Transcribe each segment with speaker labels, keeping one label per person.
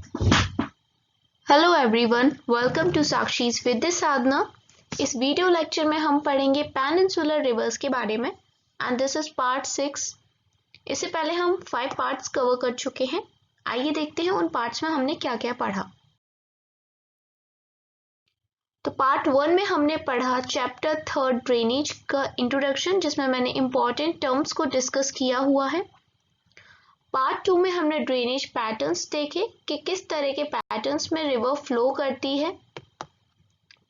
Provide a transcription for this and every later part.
Speaker 1: Hello everyone, welcome to Sakshi's with Sadhana. इस video lecture में हम पढ़ेंगे पेनिनसुलर रिवर्स के बारे में एंड दिस इज पार्ट 6। इससे पहले हम 5 पार्ट्स कवर कर चुके हैं। आइए देखते हैं उन पार्ट्स में हमने क्या क्या पढ़ा। तो पार्ट 1 में हमने पढ़ा चैप्टर 3 ड्रेनेज का इंट्रोडक्शन, जिसमें मैंने इंपॉर्टेंट टर्म्स को डिस्कस किया हुआ है। पार्ट 2 में हमने ड्रेनेज पैटर्न्स देखे कि किस तरह के पैटर्न्स में रिवर फ्लो करती है।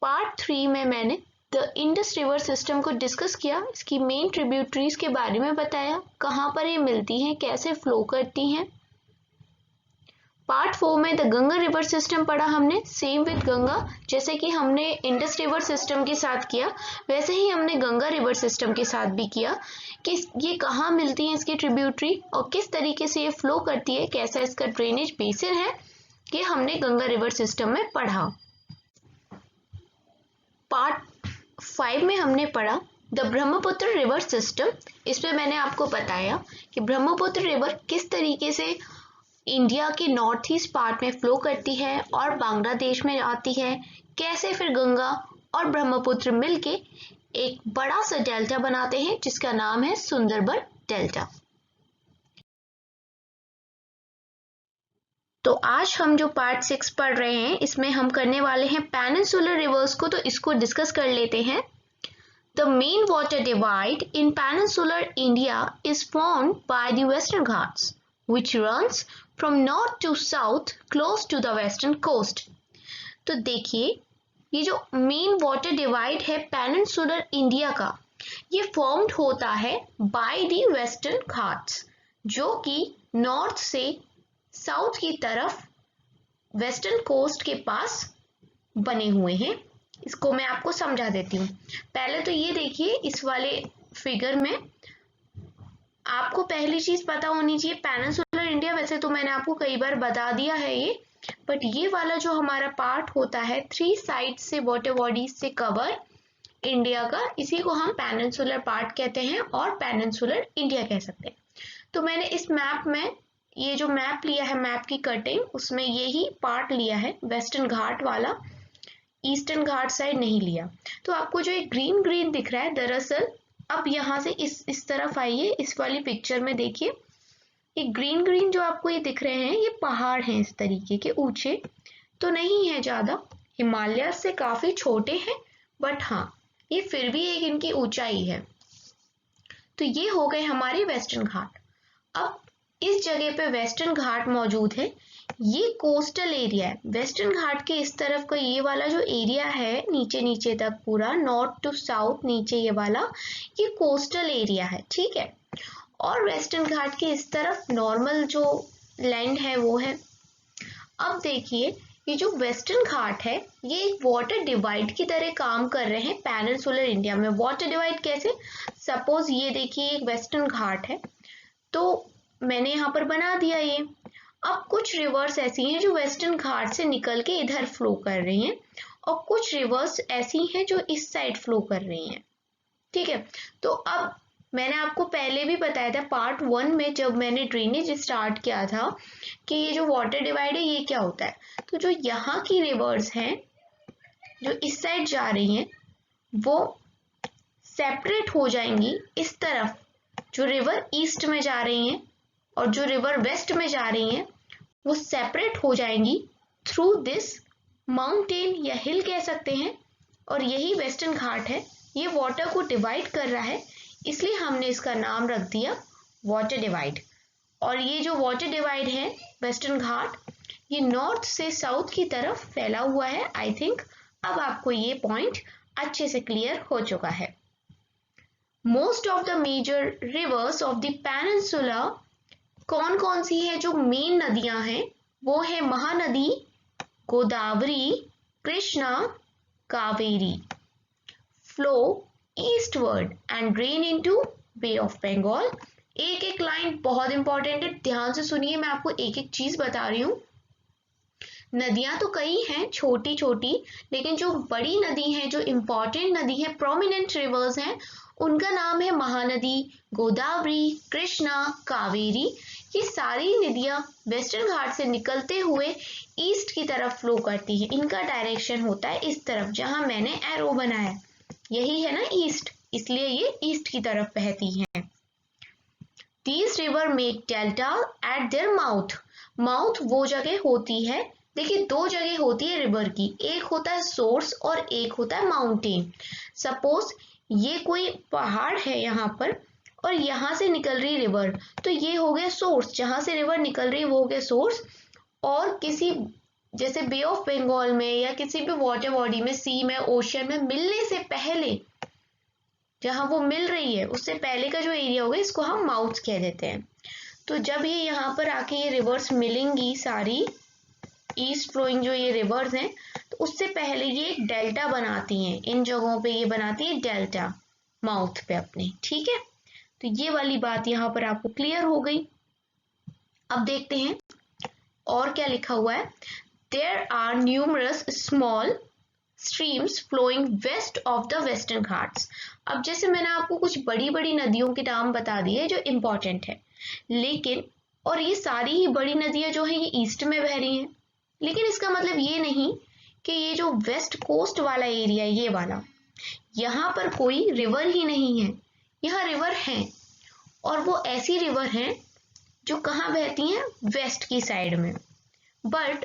Speaker 1: पार्ट 3 में मैंने द इंडस रिवर सिस्टम को डिस्कस किया, इसकी मेन ट्रिब्यूटरीज के बारे में बताया, कहाँ पर ये मिलती हैं, कैसे फ्लो करती हैं। पार्ट 4 में द गंगा रिवर सिस्टम पढ़ा हमने, सेम विद गंगा, जैसे कि हमने इंडस रिवर सिस्टम के साथ किया वैसे ही हमने गंगा रिवर सिस्टम के साथ भी किया कि ये कहाँ मिलती है इसकी ट्रिब्यूटरी और किस तरीके से ये फ्लो करती है, कैसा इसका ड्रेनेज बेसिन है, ये हमने गंगा रिवर सिस्टम में पढ़ा। पार्ट 5 में हमने पढ़ा द ब्रह्मपुत्र रिवर सिस्टम। इसमें मैंने आपको बताया कि ब्रह्मपुत्र रिवर किस तरीके से इंडिया के नॉर्थ ईस्ट पार्ट में फ्लो करती है और बांग्लादेश में आती है, कैसे फिर गंगा और ब्रह्मपुत्र मिलके एक बड़ा सा डेल्टा बनाते हैं जिसका नाम है सुंदरबन डेल्टा। तो आज हम जो पार्ट 6 पढ़ रहे हैं इसमें हम करने वाले हैं पेनिनसुलर रिवर्स को, तो इसको डिस्कस कर लेते हैं। The main water divide in peninsular India is formed by the Western Ghats, which runs from north to south close to the western coast. तो देखिए, ये जो मेन वाटर डिवाइड है पेनिनसुलर इंडिया का, ये फॉर्म्ड होता है बाय द वेस्टर्न घाट्स, जो कि नॉर्थ से साउथ की तरफ वेस्टर्न कोस्ट के पास बने हुए हैं। इसको मैं आपको समझा देती हूँ। पहले तो ये देखिए, इस वाले फिगर में आपको पहली चीज पता होनी चाहिए पेनिनसुलर इंडिया, वैसे तो मैंने आपको कई बार बता दिया है ये, बट ये वाला जो हमारा पार्ट होता है 3 साइड से वाटर बॉडीज से कवर इंडिया का, इसी को हम पेनिनसुलर पार्ट कहते हैं और पेनिनसुलर इंडिया कह सकते हैं। तो मैंने इस मैप में ये जो मैप लिया है, मैप की कटिंग, उसमें यही पार्ट लिया है, वेस्टर्न घाट वाला, ईस्टर्न घाट साइड नहीं लिया। तो आपको जो एक ग्रीन ग्रीन दिख रहा है, दरअसल अब यहाँ से इस तरफ आइए, इस वाली पिक्चर में देखिए, ये ग्रीन ग्रीन जो आपको ये दिख रहे हैं, ये पहाड़ हैं इस तरीके के, ऊंचे तो नहीं है ज्यादा, हिमालय से काफी छोटे हैं, बट हाँ ये फिर भी एक इनकी ऊंचाई है। तो ये हो गए हमारे वेस्टर्न घाट। अब इस जगह पे वेस्टर्न घाट मौजूद है, ये कोस्टल एरिया है। वेस्टर्न घाट के इस तरफ का ये वाला जो एरिया है, नीचे नीचे तक पूरा नॉर्थ टू साउथ नीचे ये वाला, ये कोस्टल एरिया है, ठीक है। और वेस्टर्न घाट के इस तरफ नॉर्मल जो लैंड है वो है। अब देखिए, ये जो वेस्टर्न घाट है ये एक वाटर डिवाइड की तरह काम कर रहे हैं पेनिनसुलर इंडिया में। वाटर डिवाइड कैसे? सपोज ये देखिए एक वेस्टर्न घाट है, तो मैंने यहाँ पर बना दिया ये। अब कुछ रिवर्स ऐसी हैं जो वेस्टर्न घाट से निकल के इधर फ्लो कर रही हैं और कुछ रिवर्स ऐसी हैं जो इस साइड फ्लो कर रही हैं, ठीक है। तो अब मैंने आपको पहले भी बताया था पार्ट 1 में, जब मैंने ड्रेनेज स्टार्ट किया था, कि ये जो वाटर डिवाइड है ये क्या होता है। तो जो यहाँ की रिवर्स हैं जो इस साइड जा रही हैं वो सेपरेट हो जाएंगी इस तरफ, जो रिवर ईस्ट में जा रही हैं, और जो रिवर वेस्ट में जा रही हैं वो सेपरेट हो जाएंगी थ्रू दिस माउंटेन या हिल कह सकते हैं। और यही वेस्टर्न घाट है, ये वाटर को डिवाइड कर रहा है, इसलिए हमने इसका नाम रख दिया वाटर डिवाइड। और ये जो वाटर डिवाइड है वेस्टर्न घाट, ये नॉर्थ से साउथ की तरफ फैला हुआ है। आई थिंक अब आपको ये पॉइंट अच्छे से क्लियर हो चुका है। Most of the major rivers of the peninsula, कौन कौन सी है जो मेन नदियां हैं, वो है Mahanadi, Godavari, Krishna, Kaveri. Flow eastward and drain into bay of Bengal. एक एक लाइन बहुत इंपॉर्टेंट है, ध्यान से सुनिए, मैं आपको एक एक चीज बता रही हूँ। नदियां तो कई हैं छोटी छोटी, लेकिन जो बड़ी नदी है, जो इंपॉर्टेंट नदी है, प्रोमिनेंट रिवर्स हैं, उनका नाम है महानदी, गोदावरी, कृष्णा, कावेरी। ये सारी नदियां वेस्टर्न घाट से निकलते हुए ईस्ट की तरफ फ्लो करती है। इनका डायरेक्शन होता है इस तरफ, जहां मैंने एरो बनाया, यही है ना ईस्ट, इसलिए ये ईस्ट की तरफ बहती हैं। These river make delta at their mouth. Mouth वो जगह होती है, देखिए दो जगह होती है रिवर की, एक होता है सोर्स और एक होता है माउंटेन। सपोज ये कोई पहाड़ है यहाँ पर और यहाँ से निकल रही रिवर, तो ये हो गया सोर्स, जहां से रिवर निकल रही वो हो गया सोर्स। और किसी जैसे बे ऑफ बंगाल में या किसी भी वाटर बॉडी में, सी में, ओशन में मिलने से पहले, जहां वो मिल रही है उससे पहले का जो एरिया होगा इसको हम माउथ कह देते हैं। तो जब ये यहाँ पर आके ये रिवर्स मिलेंगी सारी ईस्ट फ्लोइंग जो ये रिवर्स हैं, तो उससे पहले ये एक डेल्टा बनाती हैं, इन जगहों पे ये बनाती है डेल्टा माउथ पे अपने, ठीक है। तो ये वाली बात यहाँ पर आपको क्लियर हो गई। अब देखते हैं और क्या लिखा हुआ है। There are numerous small streams flowing west of the western Ghats. अब जैसे मैंने आपको कुछ बड़ी बड़ी नदियों के नाम बता दिए जो इम्पोर्टेंट है, लेकिन और ये सारी ही बड़ी नदियां जो है ये ईस्ट में बह रही हैं, लेकिन इसका मतलब ये नहीं कि ये जो वेस्ट कोस्ट वाला एरिया ये वाला, यहाँ पर कोई रिवर ही नहीं है। यहाँ रिवर है और वो ऐसी रिवर हैं जो कहाँ बहती हैं, वेस्ट की साइड में। बट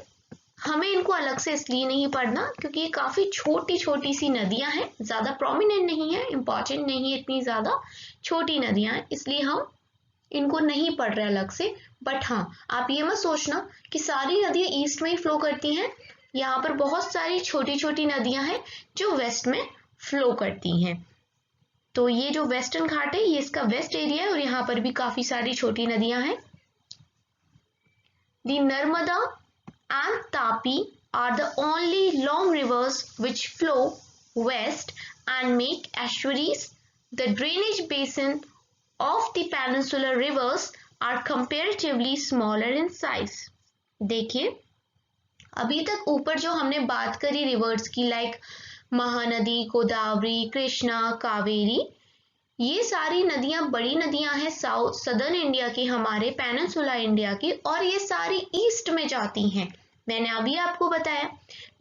Speaker 1: हमें इनको अलग से इसलिए नहीं पढ़ना क्योंकि ये काफी छोटी छोटी सी नदियां हैं, ज्यादा प्रोमिनेंट नहीं है, इंपॉर्टेंट नहीं है, इतनी ज्यादा छोटी नदियां हैं, इसलिए हम इनको नहीं पढ़ रहे अलग से। बट हाँ, आप ये मत सोचना कि सारी नदियां ईस्ट में ही फ्लो करती हैं, यहाँ पर बहुत सारी छोटी छोटी नदियां हैं जो वेस्ट में फ्लो करती हैं। तो ये जो वेस्टर्न घाट है ये इसका वेस्ट एरिया है और यहाँ पर भी काफी सारी छोटी नदियां हैं। दी Narmada and Tapi are the only long rivers which flow west and make estuaries. The drainage basin of the peninsular rivers are comparatively smaller in size. देखिए अभी तक ऊपर जो हमने बात करी रिवर्स की, लाइक महानदी, गोदावरी, कृष्णा, कावेरी, ये सारी नदियां बड़ी नदियां हैं साउथ सदर्न इंडिया की, हमारे पेनिनसुला इंडिया की, और ये सारी ईस्ट में जाती हैं, मैंने अभी आपको बताया।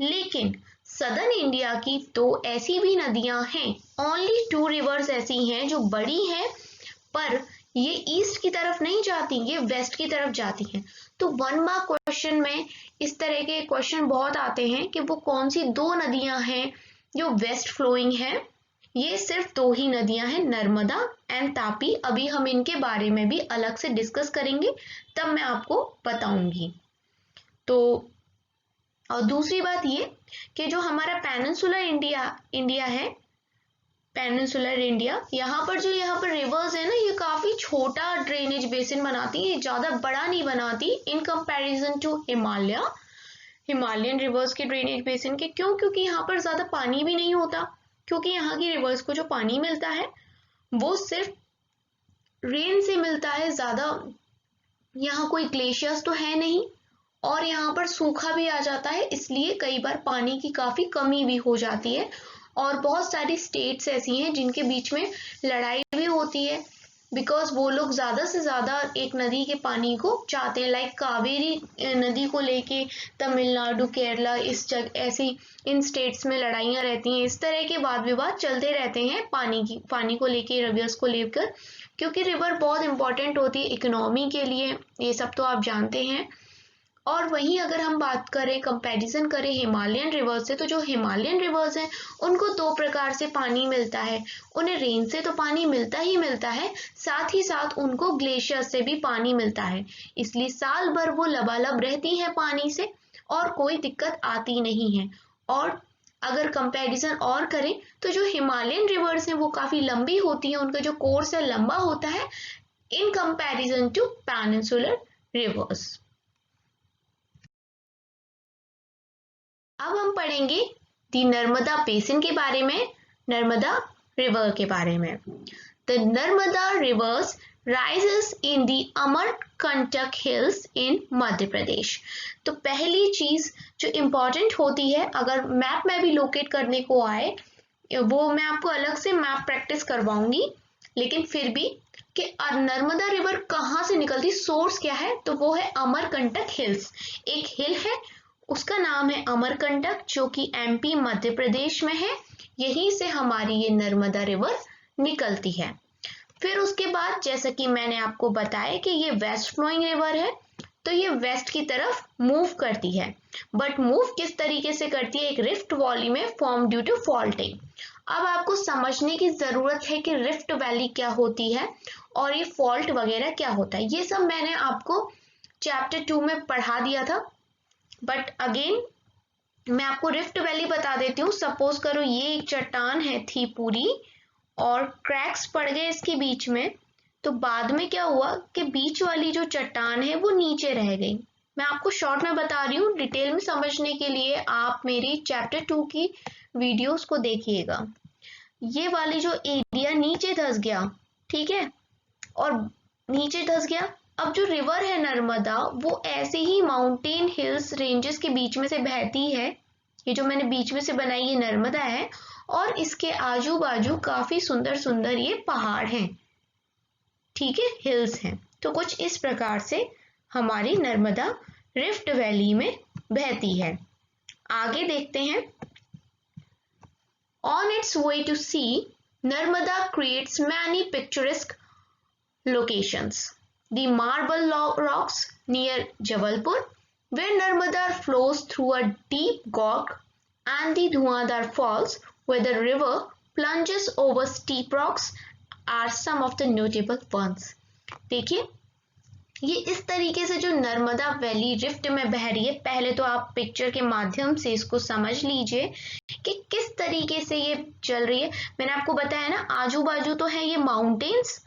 Speaker 1: लेकिन सदर्न इंडिया की तो ऐसी भी नदियां हैं, ओनली 2 रिवर्स ऐसी हैं जो बड़ी हैं पर ये ईस्ट की तरफ नहीं जाती, ये वेस्ट की तरफ जाती हैं। तो 1 मार्क क्वेश्चन में इस तरह के क्वेश्चन बहुत आते हैं कि वो कौन सी 2 नदियां हैं जो वेस्ट फ्लोइंग है। ये सिर्फ 2 ही नदियां हैं, नर्मदा एंड तापी। अभी हम इनके बारे में भी अलग से डिस्कस करेंगे, तब मैं आपको बताऊंगी। तो और दूसरी बात ये कि जो हमारा पेनिनसुलर इंडिया है, पेनिनसुलर इंडिया, यहाँ पर रिवर्स है ना, ये काफी छोटा ड्रेनेज बेसिन बनाती है, ज्यादा बड़ा नहीं बनाती in comparison to Himalayan rivers के ड्रेनेज बेसिन के। क्यों? क्योंकि यहाँ पर ज्यादा पानी भी नहीं होता, क्योंकि यहाँ की रिवर्स को जो पानी मिलता है वो सिर्फ रेन से मिलता है, ज्यादा यहाँ कोई ग्लेशियर्स तो है नहीं, और यहाँ पर सूखा भी आ जाता है, इसलिए कई बार पानी की काफी कमी भी हो जाती है। और बहुत सारी स्टेट्स ऐसी हैं जिनके बीच में लड़ाई भी होती है, बिकॉज वो लोग ज्यादा से ज्यादा एक नदी के पानी को चाहते हैं, लाइक कावेरी नदी को लेके तमिलनाडु, केरला, इस जगह ऐसी इन स्टेट्स में लड़ाइयां रहती हैं। इस तरह के वाद विवाद चलते रहते हैं पानी को लेके, रिवर्स को लेकर, क्योंकि रिवर बहुत इंपॉर्टेंट होती है इकोनॉमी के लिए, ये सब तो आप जानते हैं। और वहीं अगर हम बात करें, कंपैरिजन करें हिमालयन रिवर्स से, तो जो हिमालयन रिवर्स हैं उनको 2 प्रकार से पानी मिलता है। उन्हें रेन से तो पानी मिलता ही मिलता है, साथ ही साथ उनको ग्लेशियर से भी पानी मिलता है, इसलिए साल भर वो लबालब रहती हैं पानी से और कोई दिक्कत आती नहीं है। और अगर कंपैरिजन और करें तो जो हिमालयन रिवर्स हैं वो काफी लंबी होती हैं, उनका जो कोर्स है लंबा होता है in comparison to peninsular rivers. अब हम पढ़ेंगे दी नर्मदा बेसिन के बारे में, नर्मदा रिवर के बारे में। The Narmada rivers rises in the Amarkantak hills in Madhya Pradesh. तो पहली चीज जो इम्पोर्टेंट होती है, अगर मैप में भी लोकेट करने को आए, वो मैं आपको अलग से मैप प्रैक्टिस करवाऊंगी, लेकिन फिर भी कि नर्मदा रिवर कहाँ से निकलती, सोर्स क्या है, तो वो है अमरकंटक हिल्स। एक हिल है उसका नाम है अमरकंटक, जो कि एमपी मध्य प्रदेश में है। यहीं से हमारी ये नर्मदा रिवर निकलती है। फिर उसके बाद जैसा कि मैंने आपको बताया कि ये वेस्ट फ्लोइंग रिवर है, तो ये वेस्ट की तरफ मूव करती है। बट मूव किस तरीके से करती है, एक रिफ्ट वैली में फॉर्म ड्यू टू फॉल्टिंग। अब आपको समझने की जरूरत है कि रिफ्ट वैली क्या होती है और ये फॉल्ट वगैरह क्या होता है। ये सब मैंने आपको चैप्टर 2 में पढ़ा दिया था, बट अगेन मैं आपको रिफ्ट वैली बता देती हूँ। सपोज करो ये एक चट्टान है थी पूरी और क्रैक्स पड़ गए इसके बीच में, तो बाद में क्या हुआ कि बीच वाली जो चट्टान है वो नीचे रह गई। मैं आपको शॉर्ट में बता रही हूँ, डिटेल में समझने के लिए आप मेरी चैप्टर 2 की वीडियोस को देखिएगा। ये वाली जो एरिया नीचे धंस गया, ठीक है, और नीचे धंस गया। अब जो रिवर है नर्मदा वो ऐसे ही माउंटेन हिल्स रेंजेस के बीच में से बहती है। ये जो मैंने बीच में से बनाई ये नर्मदा है और इसके आजू बाजू काफी सुंदर सुंदर ये पहाड़ हैं, ठीक है, हिल्स हैं। तो कुछ इस प्रकार से हमारी नर्मदा रिफ्ट वैली में बहती है। आगे देखते हैं। On its way to sea, Narmada creates many picturesque locations. The Marble Rocks near Jabalpur, where Narmada flows through a deep gorge, and the Dhuandar Falls, where the river plunges over steep rocks, are some of the notable ones. देखिए ये इस तरीके से जो Narmada valley rift में बह रही है, पहले तो आप पिक्चर के माध्यम से इसको समझ लीजिए कि किस तरीके से ये चल रही है। मैंने आपको बताया ना, आजू बाजू तो है ये माउंटेन्स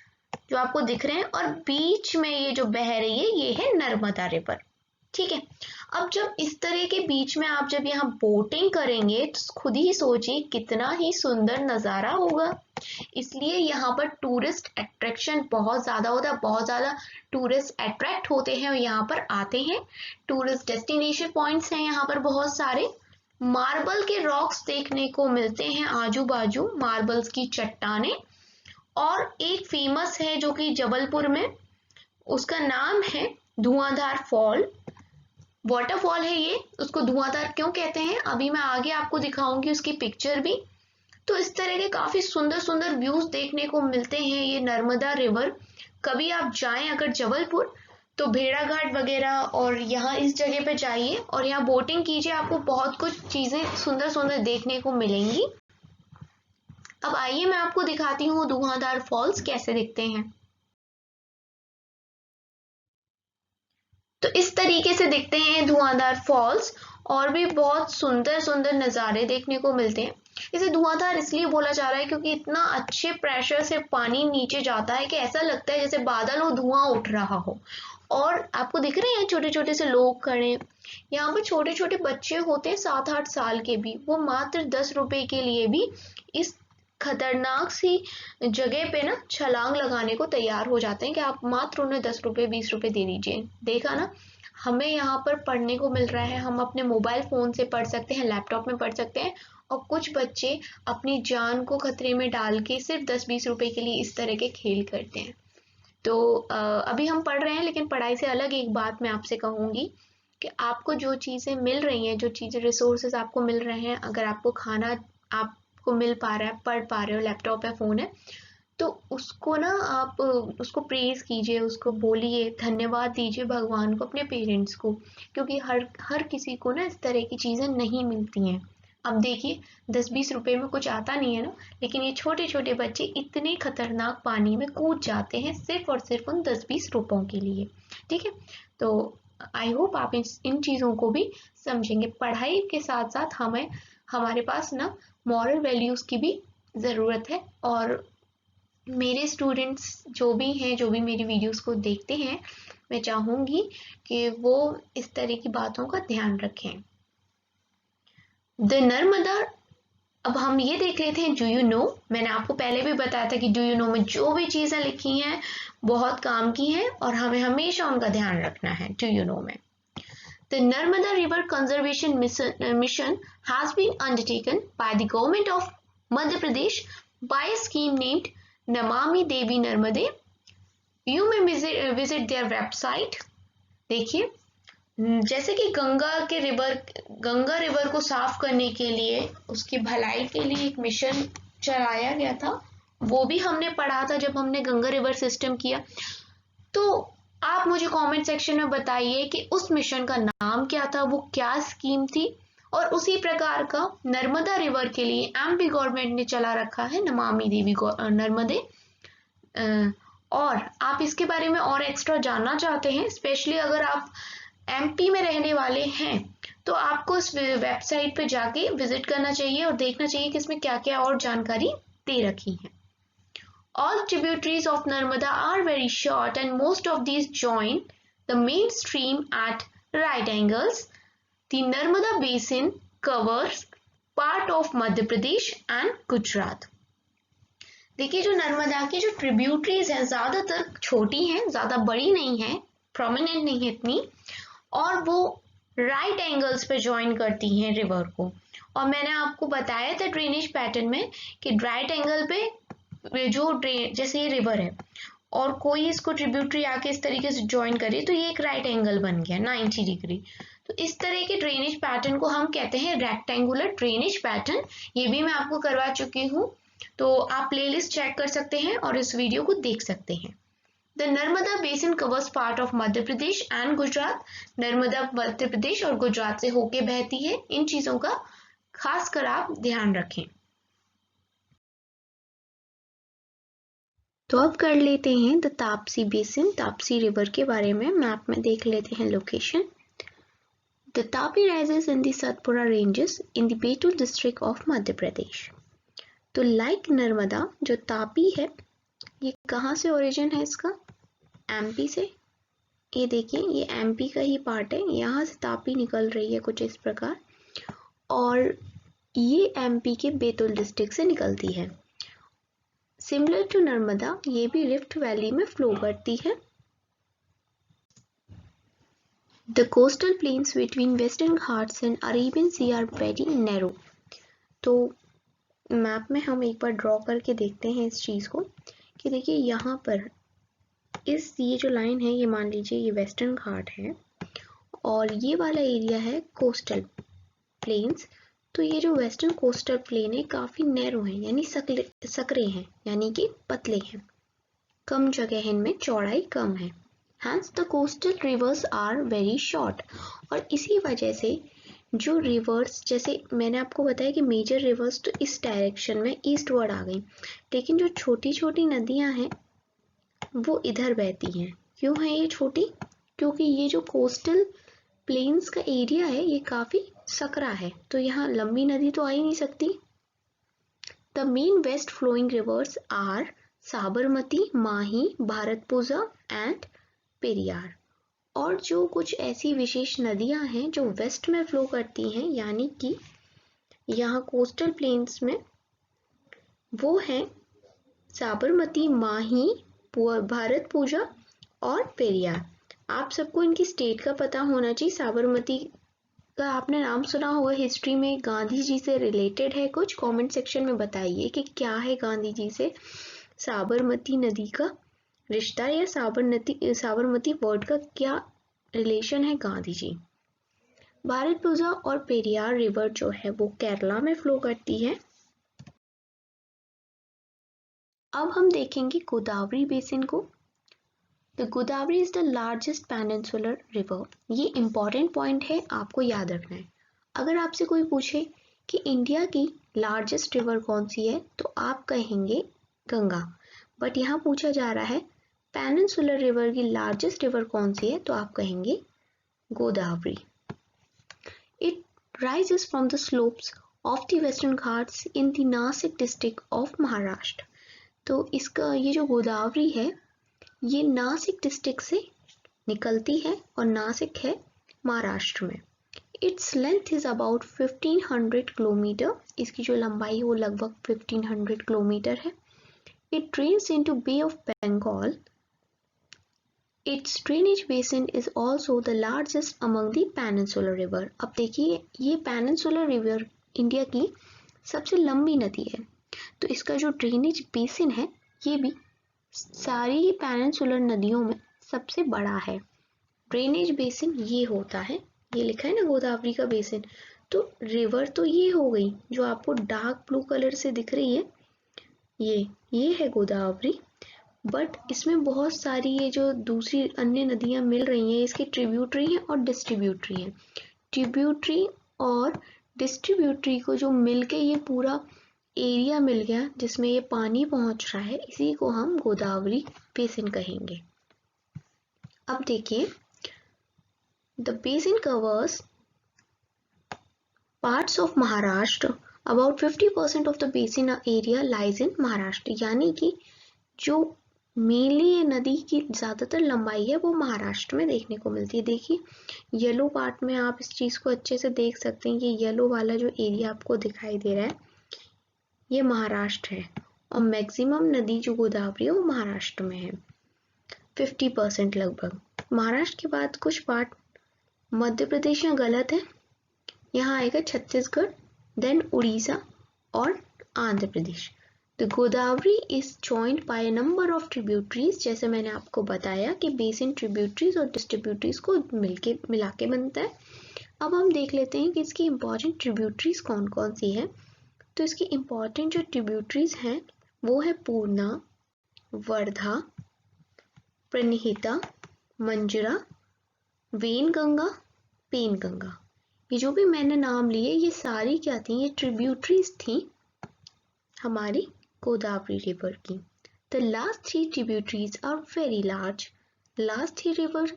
Speaker 1: जो आपको दिख रहे हैं और बीच में ये जो बह रही है ये है नर्मदा रिवर, ठीक है। अब जब इस तरह के बीच में आप जब यहाँ बोटिंग करेंगे तो खुद ही सोचिए कितना ही सुंदर नज़ारा होगा। इसलिए यहाँ पर टूरिस्ट अट्रैक्शन बहुत ज़्यादा होता है, बहुत ज़्यादा टूरिस्ट अट्रैक्ट होते हैं और यहाँ पर आते हैं। टूरिस्ट डेस्टिनेशन पॉइंट्स हैं यहाँ पर बहुत सारे। मार्बल के रॉक्स देखने को मिलते हैं आजू बाजू, मार्बल्स की चट्टानें। और एक फेमस है जो कि जबलपुर में, उसका नाम है धुआंधार फॉल, वाटरफॉल है ये। उसको धुआंधार क्यों कहते हैं अभी मैं आगे आपको दिखाऊंगी उसकी पिक्चर भी। तो इस तरह के काफी सुंदर सुंदर व्यूज देखने को मिलते हैं ये नर्मदा रिवर। कभी आप जाएं अगर जबलपुर तो भेड़ाघाट वगैरह और यहाँ इस जगह पे जाइए और यहाँ बोटिंग कीजिए, आपको बहुत कुछ चीजें सुंदर सुंदर देखने को मिलेंगी। अब आइए मैं आपको दिखाती हूँ धुआंधार फॉल्स कैसे दिखते हैं। तो इस तरीके से दिखते हैं धुआंधार फॉल्स और भी बहुत सुंदर सुंदर नज़ारे देखने को मिलते हैं। इसे धुआंधार इसलिए बोला जा रहा है क्योंकि इतना अच्छे प्रेशर से पानी नीचे जाता है कि ऐसा लगता है जैसे बादल हो, धुआं उठ रहा हो। और आपको दिख रहे हैं छोटे छोटे से लोग खड़े, यहाँ पर छोटे छोटे बच्चे होते हैं 7-8 साल के भी, वो मात्र 10 रुपए के लिए भी इस खतरनाक सी जगह पे ना छलांग लगाने को तैयार हो जाते हैं कि आप मात्र उन्हें 10 रुपए 20 रुपए दे दीजिए। देखा ना, हमें यहाँ पर पढ़ने को मिल रहा है, हम अपने मोबाइल फोन से पढ़ सकते हैं, लैपटॉप में पढ़ सकते हैं, और कुछ बच्चे अपनी जान को खतरे में डाल के सिर्फ 10-20 रुपए के लिए इस तरह के खेल करते हैं। तो अभी हम पढ़ रहे हैं, लेकिन पढ़ाई से अलग एक बात मैं आपसे कहूँगी कि आपको जो चीज़ें मिल रही हैं, जो चीज़ें रिसोर्सेज आपको मिल रहे हैं, अगर आपको खाना आपको मिल पा रहा है, पढ़ पा रहे हो, लैपटॉप है, फ़ोन है, तो उसको ना आप उसको प्रेज़ कीजिए, उसको बोलिए, धन्यवाद दीजिए भगवान को, अपने पेरेंट्स को, क्योंकि हर किसी को ना इस तरह की चीज़ें नहीं मिलती हैं। अब देखिए 10-20 रुपए में कुछ आता नहीं है ना, लेकिन ये छोटे छोटे बच्चे इतने खतरनाक पानी में कूद जाते हैं सिर्फ और सिर्फ उन 10-20 रुपयों के लिए, ठीक है। तो आई होप आप इन चीज़ों को भी समझेंगे। पढ़ाई के साथ साथ हमारे पास ना मॉरल वैल्यूज़ की भी ज़रूरत है, और मेरे स्टूडेंट्स जो भी हैं, जो भी मेरी वीडियोस को देखते हैं, मैं चाहूँगी कि वो इस तरह की बातों का ध्यान रखें। द नर्मदा, अब हम ये देख लेते हैं डू यू नो। मैंने आपको पहले भी बताया था कि डू यू नो में जो भी चीज़ें लिखी हैं बहुत काम की हैं और हमें हमेशा उनका ध्यान रखना है डू यू नो में। The Narmada River Conservation Mission has been undertaken by the government of Madhya Pradesh by a scheme named Namami Devi Narmade, you may visit their website. देखिए, जैसे कि गंगा रिवर को साफ करने के लिए, उसकी भलाई के लिए एक मिशन चलाया गया था, वो भी हमने पढ़ा था जब हमने गंगा रिवर सिस्टम किया। तो आप मुझे कमेंट सेक्शन में बताइए कि उस मिशन का नाम क्या था, वो क्या स्कीम थी। और उसी प्रकार का नर्मदा रिवर के लिए एमपी गवर्नमेंट ने चला रखा है नमामि देवी नर्मदे। और आप इसके बारे में और एक्स्ट्रा जानना चाहते हैं, स्पेशली अगर आप एमपी में रहने वाले हैं, तो आपको इस वेबसाइट पे जाके विजिट करना चाहिए और देखना चाहिए कि इसमें क्या क्या और जानकारी दे रखी है। All tributaries of Narmada are very short and most of these join the main stream at right angles. The Narmada basin covers part of Madhya Pradesh and Gujarat. देखिए, जो नर्मदा की जो ट्रिब्यूटरीज हैं ज्यादातर छोटी हैं, ज्यादा बड़ी नहीं है, प्रोमिनेंट नहीं है इतनी, और वो राइट एंगल्स पे ज्वाइन करती हैं रिवर को। और मैंने आपको बताया था ड्रेनेज पैटर्न में कि राइट एंगल पे जो जैसे ये रिवर है और कोई इसको ट्रिब्यूटरी आके इस तरीके से ज्वाइन करे तो ये एक राइट एंगल बन गया 90 डिग्री। तो इस तरह के ड्रेनेज पैटर्न को हम कहते हैं रेक्टेंगुलर ड्रेनेज पैटर्न। ये भी मैं आपको करवा चुकी हूँ, तो आप प्लेलिस्ट चेक कर सकते हैं और इस वीडियो को देख सकते हैं। The Narmada basin covers part of Madhya Pradesh and Gujarat. Narmada Madhya Pradesh और गुजरात से होके बहती है। इन चीजों का खासकर आप ध्यान रखें। तो अब कर लेते हैं the Tapsi basin, Tapsi river के बारे में। मैप में देख लेते हैं location. The Tapi rises in the Satpura ranges in the Betul district of Madhya Pradesh. तो लाइक नर्मदा, जो तापी है ये कहाँ से ओरिजिन है इसका? एमपी से। ये देखिए, ये एमपी का ही पार्ट है, यहाँ से तापी निकल रही है कुछ इस प्रकार, और ये एमपी के बैतूल डिस्ट्रिक्ट से निकलती है। सिमिलर टू नर्मदा, ये भी रिफ्ट वैली में फ्लो करती है। The coastal plains between western Ghats and Arabian sea are very narrow. तो मैप में हम एक बार ड्रॉ करके देखते हैं इस चीज को कि देखिए यहाँ पर ये जो लाइन है, ये मान लीजिए ये वेस्टर्न घाट है और ये वाला एरिया है कोस्टल प्लेन्स। तो ये जो वेस्टर्न कोस्टल प्लेन है काफी नैरो है, यानी सकरे हैं, यानी कि पतले हैं, कम जगह है, इनमें चौड़ाई कम है। Hence the coastal rivers are very short। और इसी वजह से जो रिवर्स, जैसे मैंने आपको बताया कि मेजर रिवर्स तो इस डायरेक्शन में ईस्टवर्ड आ गई, लेकिन जो छोटी छोटी नदियां हैं वो इधर बहती हैं। क्यों है ये छोटी? क्योंकि ये जो कोस्टल प्लेन्स का एरिया है ये काफी सकरा है, तो यहाँ लंबी नदी तो आ ही नहीं सकती। The main west flowing rivers are Sabarmati, Mahi, Bharathapuzha and Periyar. और जो कुछ ऐसी विशेष नदियां हैं जो वेस्ट में फ्लो करती हैं, यानी कि यहाँ कोस्टल प्लेन्स में, वो हैं साबरमती, माही, भारतपुजा और पेरियार। आप सबको इनकी स्टेट का पता होना चाहिए। साबरमती का आपने नाम सुना होगा, हिस्ट्री में गांधी जी से रिलेटेड है कुछ। कमेंट सेक्शन में बताइए कि क्या है गांधी जी से साबरमती नदी का रिश्ता, या साबरमती वर्ड का क्या रिलेशन है गांधी जी। भारतपुजा और पेरियार रिवर जो है वो केरला में फ्लो करती है। अब हम देखेंगे गोदावरी बेसिन को। The Godavari is the largest peninsular river. ये इंपॉर्टेंट पॉइंट है, आपको याद रखना है। अगर आपसे कोई पूछे कि इंडिया की लार्जेस्ट रिवर कौन सी है, तो आप कहेंगे गंगा। बट यहाँ पूछा जा रहा है पेनिनसुलर रिवर की लार्जेस्ट रिवर कौन सी है, तो आप कहेंगे Godavari. It rises from the slopes of the western Ghats in the Nashik district of Maharashtra. तो इसका ये जो गोदावरी है ये नासिक डिस्ट्रिक्ट से निकलती है, और नासिक है महाराष्ट्र में। Its length is about 1500 kilometre. इसकी जो लंबाई है वो लगभग 1500 किलोमीटर है। It drains into bay of Bengal. Its drainage basin is also the largest among the peninsular river. अब देखिए, ये पेनिनसुलर रिवर इंडिया की सबसे लंबी नदी है, तो इसका जो ड्रेनेज बेसिन है ये भी सारी पेनिनसुलर नदियों में सबसे बड़ा है। ड्रेनेज बेसिन ये होता है, ये लिखा है ना गोदावरी का बेसिन, तो रिवर तो ये हो गई जो आपको डार्क ब्लू कलर से दिख रही है, ये है गोदावरी। बट इसमें बहुत सारी ये जो दूसरी अन्य नदियां मिल रही हैं, इसकी ट्रिब्यूटरी हैं और डिस्ट्रीब्यूटरी हैं। ट्रिब्यूटरी और डिस्ट्रीब्यूटरी को जो मिलके ये पूरा एरिया मिल गया जिसमें ये पानी पहुंच रहा है, इसी को हम गोदावरी बेसिन कहेंगे। अब देखिए, the basin covers parts of Maharashtra, about 50% of the basin area lies in Maharashtra, यानी कि जो मेनली ये नदी की ज़्यादातर लंबाई है वो महाराष्ट्र में देखने को मिलती है। देखिए येलो पार्ट में आप इस चीज़ को अच्छे से देख सकते हैं, ये येलो वाला जो एरिया आपको दिखाई दे रहा है ये महाराष्ट्र है, और मैक्सिमम नदी जो गोदावरी है वो महाराष्ट्र में है, 50% लगभग। महाराष्ट्र के बाद कुछ पार्ट मध्य प्रदेश में गलत है, यहाँ आएगा छत्तीसगढ़, देन उड़ीसा और Andhra Pradesh. The Godavari is joined by a number of tributaries, जैसे मैंने आपको बताया कि बेसिन ट्रिब्यूटरीज और डिस्ट्रीब्यूटरीज को मिला के बनता है। अब हम देख लेते हैं कि इसकी इंपॉर्टेंट ट्रिब्यूटरीज कौन कौन सी है। तो इसकी इंपॉर्टेंट जो ट्रिब्यूटरीज हैं वो है पूर्णा, वर्धा, प्रणहिता, मंजरा, वेनगंगा, पेनगंगा। ये जो भी मैंने नाम लिए ये सारी क्या थी, ये ट्रिब्यूटरीज थी हमारी गोदावरी रिवर की। The last 3 tributaries are very large. Last 3 river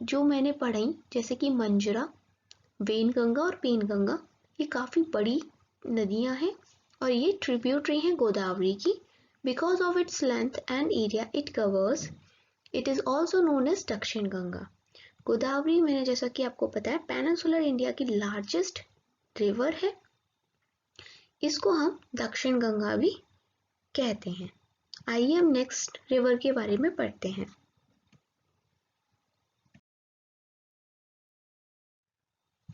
Speaker 1: जो मैंने पढ़ी जैसे कि मंजरा, वेनगंगा और पेनगंगा, ये काफ़ी बड़ी नदियां हैं और ये ट्रिब्यूटरी हैं गोदावरी की। Because of its length and area it covers, it is also known as Dakshin Ganga. Godavari मैंने जैसा कि आपको पता है पेनिनसुलर इंडिया की लार्जेस्ट रिवर है, इसको हम दक्षिण गंगा भी कहते हैं। आइए हम नेक्स्ट रिवर के बारे में पढ़ते हैं।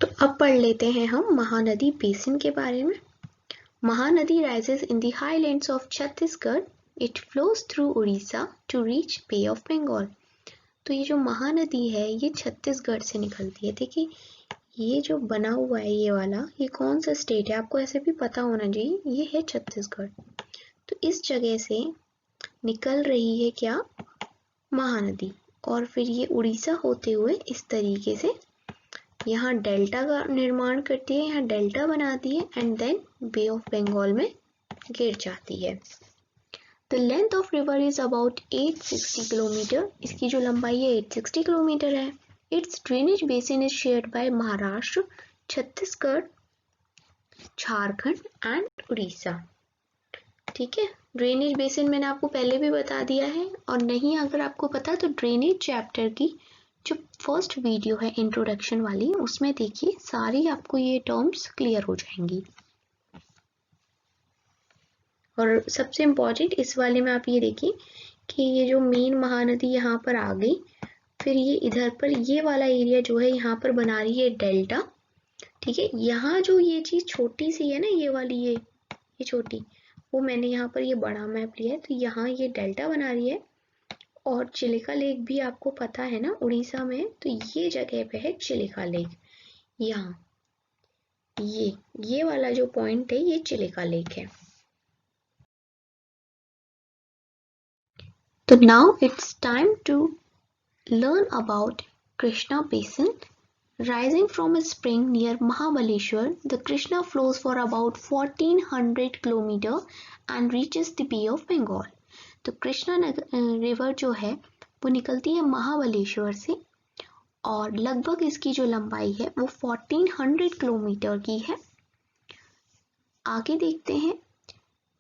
Speaker 1: तो अब पढ़ लेते हैं हम महानदी बेसिन के बारे में। Mahanadi rises in the highlands of Chhattisgarh, it flows through Orissa to reach Bay of Bengal। तो ये जो महानदी है ये छत्तीसगढ़ से निकलती है। देखिए ये जो बना हुआ है ये वाला, ये कौन सा स्टेट है आपको ऐसे भी पता होना चाहिए, ये है छत्तीसगढ़। तो इस जगह से निकल रही है क्या, महानदी, और फिर ये उड़ीसा होते हुए इस तरीके से यहाँ डेल्टा का निर्माण करती है, यहाँ डेल्टा बनाती है and then bay of Bengal में गिर जाती है। The length of river is about 860 kilometre, इसकी जो लंबाई है 860 किलोमीटर है। Its drainage basin is shared by Maharashtra, Chhattisgarh, Jharkhand and Orissa. ठीक है, ड्रेनेज बेसिन मैंने आपको पहले भी बता दिया है, और नहीं अगर आपको पता तो ड्रेनेज चैप्टर की जो फर्स्ट वीडियो है इंट्रोडक्शन वाली, उसमें देखिए सारी आपको ये टर्म्स क्लियर हो जाएंगी। और सबसे इम्पोर्टेंट इस वाले में आप ये देखिए कि ये जो मेन महानदी यहाँ पर आ गई, फिर ये इधर पर ये वाला एरिया जो है यहाँ पर बना रही है डेल्टा। ठीक है, यहाँ जो ये चीज़ छोटी सी है ना, ये वाली ये छोटी, वो मैंने यहाँ पर ये बड़ा मैप लिया है, तो यहाँ ये डेल्टा बना रही है। और चिलिका लेक भी आपको पता है ना उड़ीसा में, तो ये जगह पे है चिलिका लेक। यहाँ ये वाला जो पॉइंट है ये चिलिका लेक है। तो now it's time to learn about Krishna Basin. Rising from a spring near Mahabaleshwar, the Krishna flows for about 1400 km and reaches the Bay of Bengal. तो कृष्णा रिवर जो है वो निकलती है महाबलेश्वर से, और लगभग इसकी जो लंबाई है वो 1400 किलोमीटर की है। आगे देखते हैं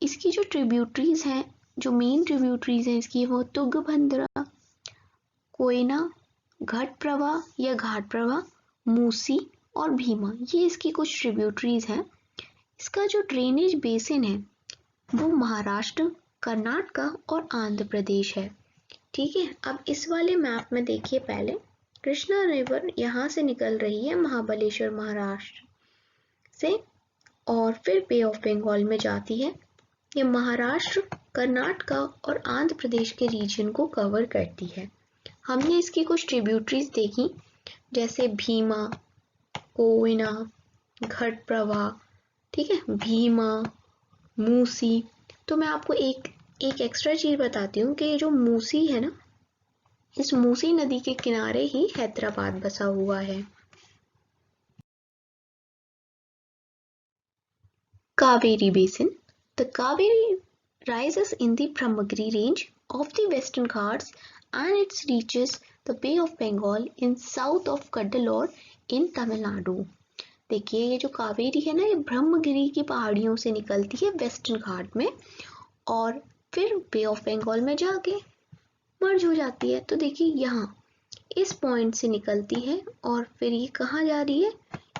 Speaker 1: इसकी जो ट्रिब्यूटरीज हैं, जो मेन ट्रिब्यूटरीज हैं इसकी, वो तुंगभद्रा, कोयना, घट प्रवाह या घाट प्रवाह, मूसी और भीमा, ये इसकी कुछ ट्रिब्यूटरीज हैं। इसका जो ड्रेनेज बेसिन है वो महाराष्ट्र, कर्नाटका और आंध्र प्रदेश है। ठीक है, अब इस वाले मैप में देखिए, पहले कृष्णा रिवर यहाँ से निकल रही है महाबलेश्वर महाराष्ट्र से, और फिर बे ऑफ बंगाल में जाती है। ये महाराष्ट्र कर्नाटका और आंध्र प्रदेश के रीजन को कवर करती है। हमने इसकी कुछ ट्रिब्यूटरीज देखी, जैसे भीमा, कोयना, घटप्रभा, ठीक है, भीमा, मूसी। तो मैं आपको एक एक्स्ट्रा चीज बताती हूँ कि ये जो मूसी है ना, इस मूसी नदी के किनारे ही हैदराबाद बसा हुआ है। Kaveri Basin. The Kaveri rises in the Brahmagiri range of the Western Ghats and it reaches the Bay of Bengal in south of Cuddalore in Tamil Nadu. देखिए ये जो कावेरी है ना, ये ब्रह्मगिरी की पहाड़ियों से निकलती है वेस्टर्न घाट में और फिर बे ऑफ बंगाल में जाके मर्ज हो जाती है। तो देखिए यहाँ इस पॉइंट से निकलती है और फिर ये कहाँ जा रही है,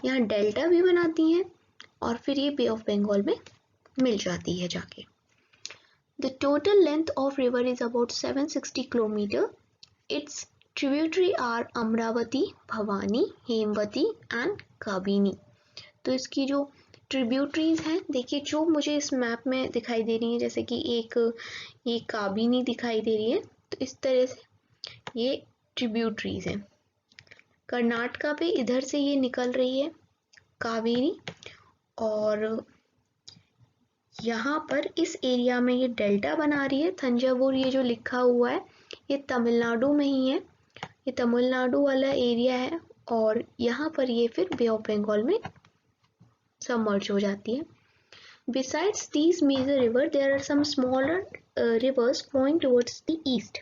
Speaker 1: यहाँ डेल्टा भी बनाती है और फिर ये बे ऑफ बंगाल में मिल जाती है जाके। The total length of river is about 760 km. Its tributary are Amravati, Bhavani, Hemwati and Kabini. तो इसकी जो ट्रिब्यूटरीज हैं, देखिए जो मुझे इस मैप में दिखाई दे रही है, जैसे कि एक ये काबिनी दिखाई दे रही है, तो इस तरह से ये ट्रिब्यूटरीज हैं। कर्नाटका पे इधर से ये निकल रही है कावेरी और यहाँ पर इस एरिया में ये डेल्टा बना रही है। थंजावुर ये जो लिखा हुआ है ये तमिलनाडु में ही है, ये तमिलनाडु वाला एरिया है और यहाँ पर ये फिर बे ऑफ बंगाल में सबमर्ज हो जाती है। Besides these major rivers, there are some smaller rivers flowing towards the east.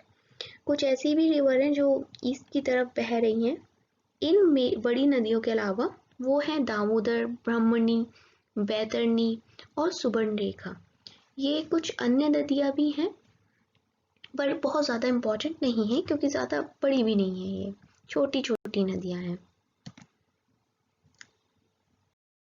Speaker 1: कुछ ऐसी भी रिवर हैं जो ईस्ट की तरफ बह रही हैं। इन बड़ी नदियों के अलावा वो हैं दामोदर, ब्रह्मणी, बैतरणी और सुवर्णरेखा। ये कुछ अन्य नदियाँ भी हैं पर बहुत ज़्यादा इम्पोर्टेंट नहीं है क्योंकि ज़्यादा बड़ी भी नहीं है, ये छोटी छोटी नदियाँ हैं।